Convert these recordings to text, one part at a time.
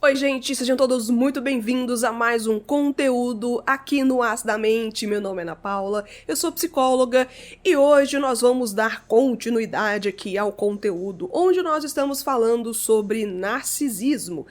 Oi gente, sejam todos muito bem-vindos a mais um conteúdo aqui no As da Mente. Meu nome é Ana Paula, eu sou psicóloga e hoje nós vamos dar continuidade aqui ao conteúdo onde nós estamos falando sobre narcisismo,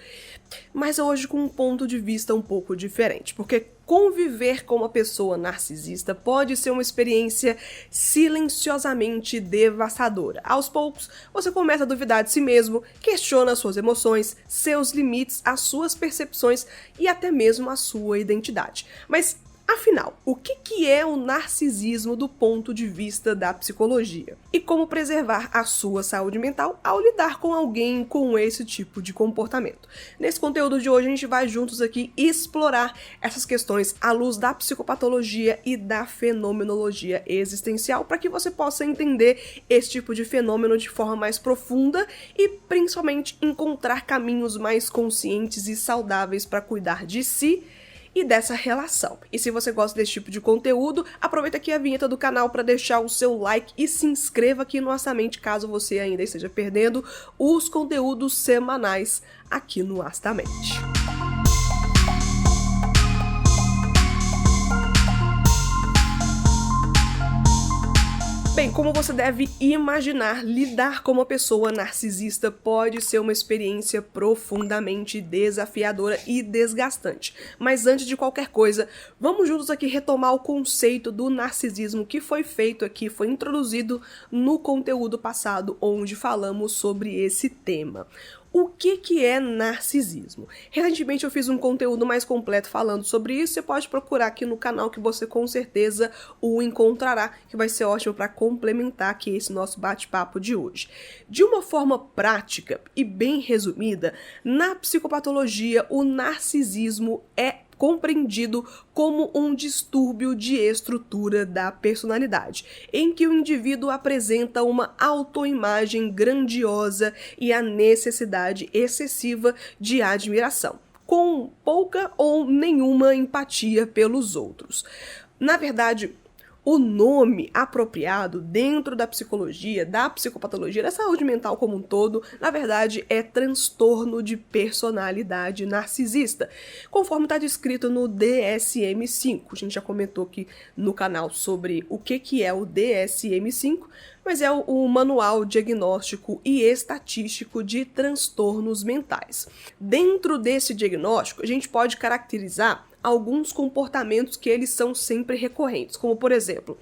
mas hoje com um ponto de vista um pouco diferente, porque conviver com uma pessoa narcisista pode ser uma experiência silenciosamente devastadora. Aos poucos, você começa a duvidar de si mesmo, questiona suas emoções, seus limites, as suas percepções e até mesmo a sua identidade. Mas, afinal, o que é o narcisismo do ponto de vista da psicologia? E como preservar a sua saúde mental ao lidar com alguém com esse tipo de comportamento? Nesse conteúdo de hoje a gente vai juntos aqui explorar essas questões à luz da psicopatologia e da fenomenologia existencial para que você possa entender esse tipo de fenômeno de forma mais profunda e principalmente encontrar caminhos mais conscientes e saudáveis para cuidar de si e dessa relação. E se você gosta desse tipo de conteúdo, aproveita aqui a vinheta do canal para deixar o seu like e se inscreva aqui no As da Mente caso você ainda esteja perdendo os conteúdos semanais aqui no As da Mente. Bem, como você deve imaginar, lidar com uma pessoa narcisista pode ser uma experiência profundamente desafiadora e desgastante. Mas antes de qualquer coisa, vamos juntos aqui retomar o conceito do narcisismo que foi feito aqui, foi introduzido no conteúdo passado, onde falamos sobre esse tema. O que é narcisismo? Recentemente eu fiz um conteúdo mais completo falando sobre isso, você pode procurar aqui no canal que você com certeza o encontrará, que vai ser ótimo para complementar aqui esse nosso bate-papo de hoje. De uma forma prática e bem resumida, na psicopatologia o narcisismo é compreendido como um distúrbio de estrutura da personalidade, em que o indivíduo apresenta uma autoimagem grandiosa e a necessidade excessiva de admiração, com pouca ou nenhuma empatia pelos outros. Na verdade, o nome apropriado dentro da psicologia, da psicopatologia, da saúde mental como um todo, na verdade é transtorno de personalidade narcisista, conforme está descrito no DSM-5. A gente já comentou aqui no canal sobre o que é o DSM-5, mas é o Manual Diagnóstico e Estatístico de Transtornos Mentais. Dentro desse diagnóstico, a gente pode caracterizar alguns comportamentos que eles são sempre recorrentes, como por exemplo,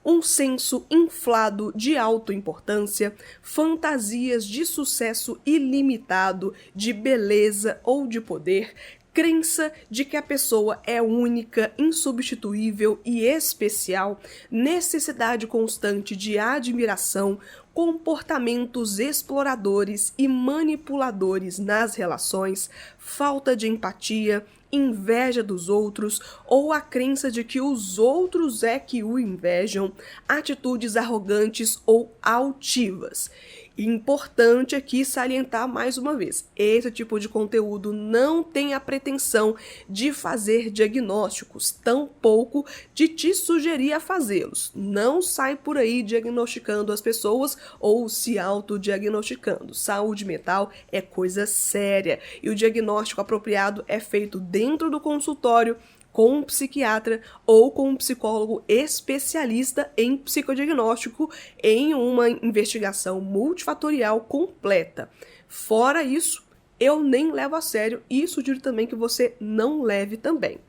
um senso inflado de autoimportância, fantasias de sucesso ilimitado, de beleza ou de poder, crença de que a pessoa é única, insubstituível e especial, necessidade constante de admiração, comportamentos exploradores e manipuladores nas relações, falta de empatia, inveja dos outros ou a crença de que os outros é que o invejam, atitudes arrogantes ou altivas. Importante aqui salientar mais uma vez, esse tipo de conteúdo não tem a pretensão de fazer diagnósticos, tampouco de te sugerir a fazê-los. Não sai por aí diagnosticando as pessoas ou se autodiagnosticando. Saúde mental é coisa séria e o diagnóstico apropriado é feito dentro do consultório, com um psiquiatra ou com um psicólogo especialista em psicodiagnóstico em uma investigação multifatorial completa. Fora isso, eu nem levo a sério e sugiro também que você não leve também.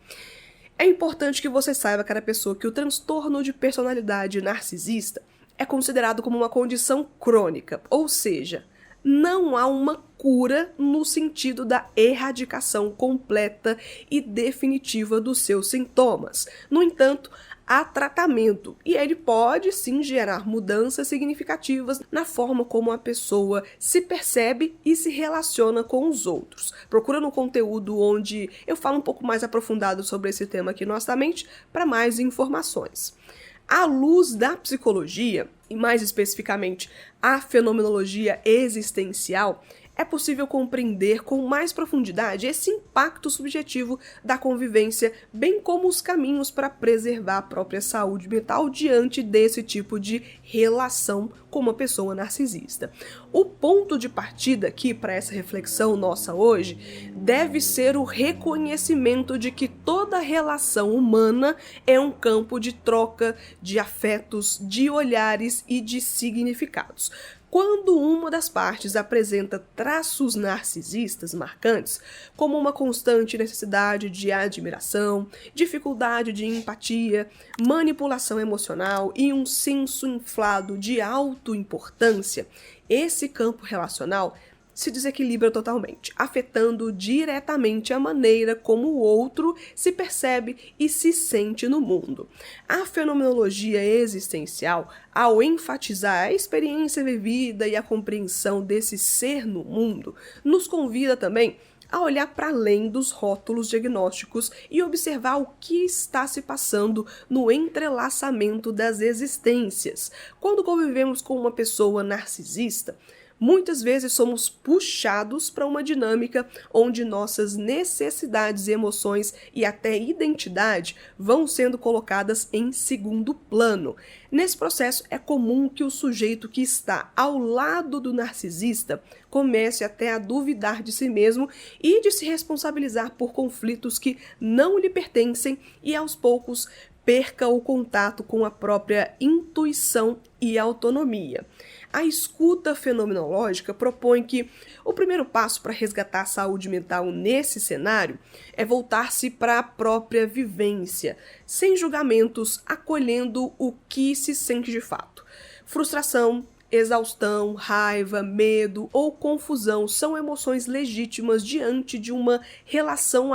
É importante que você saiba, cara pessoa, que o transtorno de personalidade narcisista é considerado como uma condição crônica, ou seja, não há uma cura no sentido da erradicação completa e definitiva dos seus sintomas. No entanto, há tratamento e ele pode sim gerar mudanças significativas na forma como a pessoa se percebe e se relaciona com os outros. Procura no conteúdo onde eu falo um pouco mais aprofundado sobre esse tema aqui no As da Mente para mais informações. À luz da psicologia, e mais especificamente a fenomenologia existencial, é possível compreender com mais profundidade esse impacto subjetivo da convivência, bem como os caminhos para preservar a própria saúde mental diante desse tipo de relação com uma pessoa narcisista. O ponto de partida aqui para essa reflexão nossa hoje deve ser o reconhecimento de que toda relação humana é um campo de troca de afetos, de olhares e de significados. Quando uma das partes apresenta traços narcisistas marcantes, como uma constante necessidade de admiração, dificuldade de empatia, manipulação emocional e um senso inflado de autoimportância, esse campo relacional se desequilibra totalmente, afetando diretamente a maneira como o outro se percebe e se sente no mundo. A fenomenologia existencial, ao enfatizar a experiência vivida e a compreensão desse ser no mundo, nos convida também a olhar para além dos rótulos diagnósticos e observar o que está se passando no entrelaçamento das existências. Quando convivemos com uma pessoa narcisista, muitas vezes somos puxados para uma dinâmica onde nossas necessidades, emoções e até identidade vão sendo colocadas em segundo plano. Nesse processo, é comum que o sujeito que está ao lado do narcisista comece até a duvidar de si mesmo e de se responsabilizar por conflitos que não lhe pertencem e, aos poucos, perca o contato com a própria intuição e autonomia. A escuta fenomenológica propõe que o primeiro passo para resgatar a saúde mental nesse cenário é voltar-se para a própria vivência, sem julgamentos, acolhendo o que se sente de fato. Frustração, exaustão, raiva, medo ou confusão são emoções legítimas diante de uma relação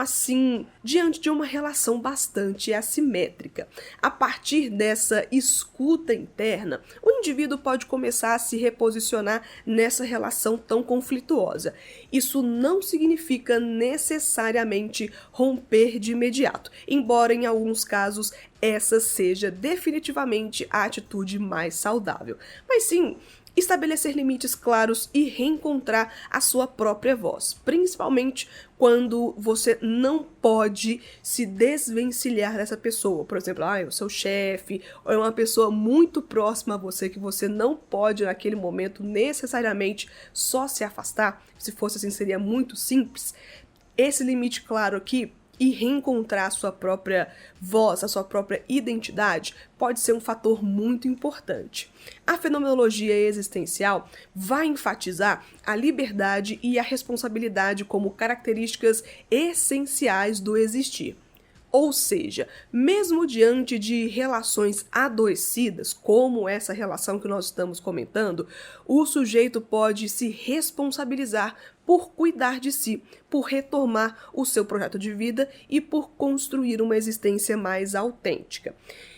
bastante assimétrica. A partir dessa escuta interna, o indivíduo pode começar a se reposicionar nessa relação tão conflituosa. Isso não significa necessariamente romper de imediato, embora em alguns casos essa seja definitivamente a atitude mais saudável. Mas sim, estabelecer limites claros e reencontrar a sua própria voz, principalmente quando você não pode se desvencilhar dessa pessoa. Por exemplo, é o seu chefe, ou é uma pessoa muito próxima a você que você não pode naquele momento necessariamente só se afastar. Se fosse assim, seria muito simples. Esse limite claro aqui e reencontrar a sua própria voz, a sua própria identidade, pode ser um fator muito importante. A fenomenologia existencial vai enfatizar a liberdade e a responsabilidade como características essenciais do existir. Ou seja, mesmo diante de relações adoecidas, como essa relação que nós estamos comentando, o sujeito pode se responsabilizar por cuidar de si, por retomar o seu projeto de vida e por construir uma existência mais autêntica.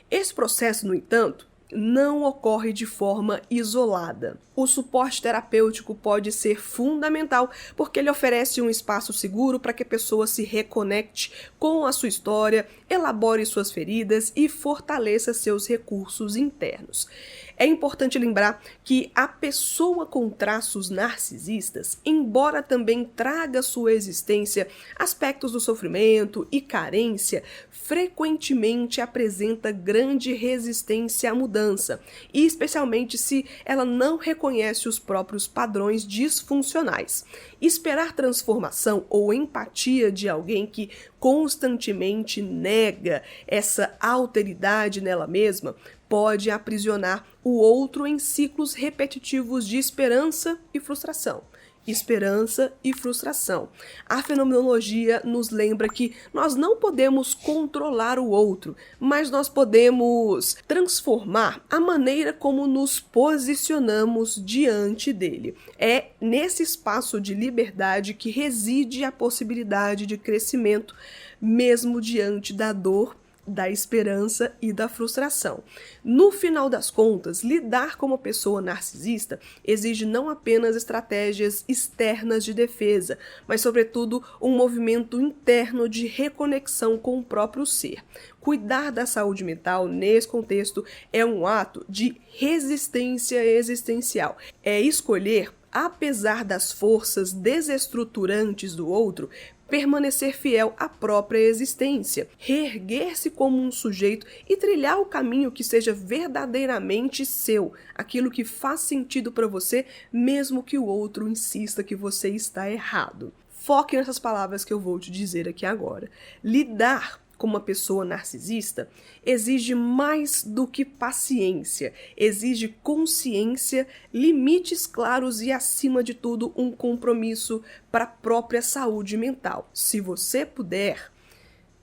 Esse processo, no entanto, não ocorre de forma isolada. O suporte terapêutico pode ser fundamental porque ele oferece um espaço seguro para que a pessoa se reconecte com a sua história, elabore suas feridas e fortaleça seus recursos internos. É importante lembrar que a pessoa com traços narcisistas, embora também traga à sua existência aspectos do sofrimento e carência, frequentemente apresenta grande resistência à mudança, e especialmente se ela não reconhece os próprios padrões disfuncionais. Esperar transformação ou empatia de alguém que constantemente nega essa alteridade nela mesma pode aprisionar o outro em ciclos repetitivos de esperança e frustração. Esperança e frustração. A fenomenologia nos lembra que nós não podemos controlar o outro, mas nós podemos transformar a maneira como nos posicionamos diante dele. É nesse espaço de liberdade que reside a possibilidade de crescimento, mesmo diante da dor, da esperança e da frustração. No final das contas, lidar com uma pessoa narcisista exige não apenas estratégias externas de defesa, mas, sobretudo, um movimento interno de reconexão com o próprio ser. Cuidar da saúde mental, nesse contexto, é um ato de resistência existencial. É escolher apesar das forças desestruturantes do outro, permanecer fiel à própria existência, reerguer-se como um sujeito e trilhar o caminho que seja verdadeiramente seu, aquilo que faz sentido para você, mesmo que o outro insista que você está errado. Foque nessas palavras que eu vou te dizer aqui agora. Lidar com uma pessoa narcisista exige mais do que paciência, exige consciência, limites claros e, acima de tudo, um compromisso para a própria saúde mental. Se você puder,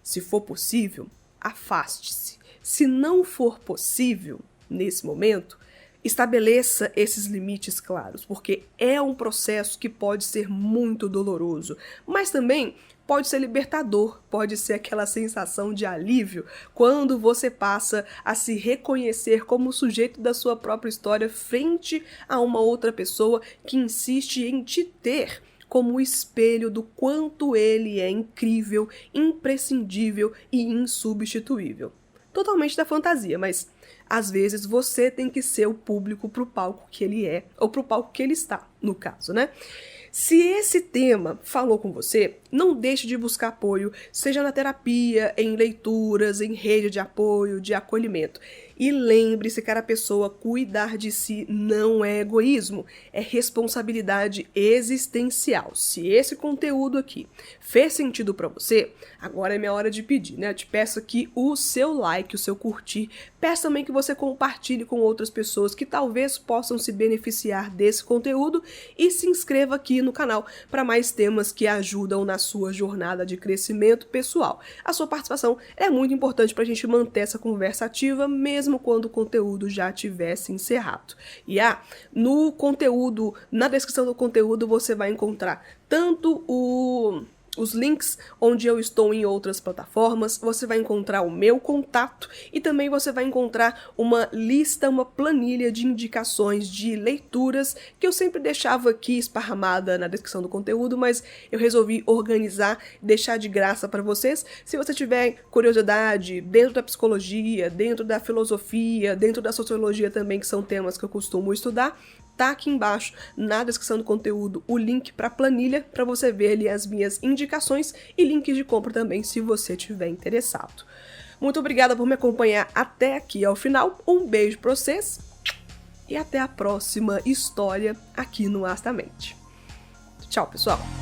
se for possível, afaste-se. Se não for possível, nesse momento, estabeleça esses limites claros, porque é um processo que pode ser muito doloroso, mas também pode ser libertador, pode ser aquela sensação de alívio quando você passa a se reconhecer como sujeito da sua própria história frente a uma outra pessoa que insiste em te ter como espelho do quanto ele é incrível, imprescindível e insubstituível. Totalmente da fantasia, mas às vezes você tem que ser o público pro palco que ele é, ou pro palco que ele está, no caso, né? Se esse tema falou com você, não deixe de buscar apoio, seja na terapia, em leituras, em rede de apoio, de acolhimento. E lembre-se que a pessoa cuidar de si não é egoísmo, é responsabilidade existencial. Se esse conteúdo aqui fez sentido para você, agora é minha hora de pedir, né? Eu te peço aqui o seu like, o seu curtir. Peço também que você compartilhe com outras pessoas que talvez possam se beneficiar desse conteúdo e se inscreva aqui no canal para mais temas que ajudam na sua jornada de crescimento pessoal. A sua participação é muito importante para a gente manter essa conversa ativa, mesmo quando o conteúdo já tivesse encerrado. E no conteúdo, na descrição do conteúdo, você vai encontrar tanto os links onde eu estou em outras plataformas, você vai encontrar o meu contato e também você vai encontrar uma lista, uma planilha de indicações de leituras que eu sempre deixava aqui esparramada na descrição do conteúdo, mas eu resolvi organizar e deixar de graça para vocês. Se você tiver curiosidade dentro da psicologia, dentro da filosofia, dentro da sociologia também, que são temas que eu costumo estudar, tá aqui embaixo na descrição do conteúdo o link para a planilha para você ver ali as minhas indicações e links de compra também se você estiver interessado. Muito obrigada por me acompanhar até aqui ao final, um beijo para vocês e até a próxima história aqui no Astamente. Tchau, pessoal!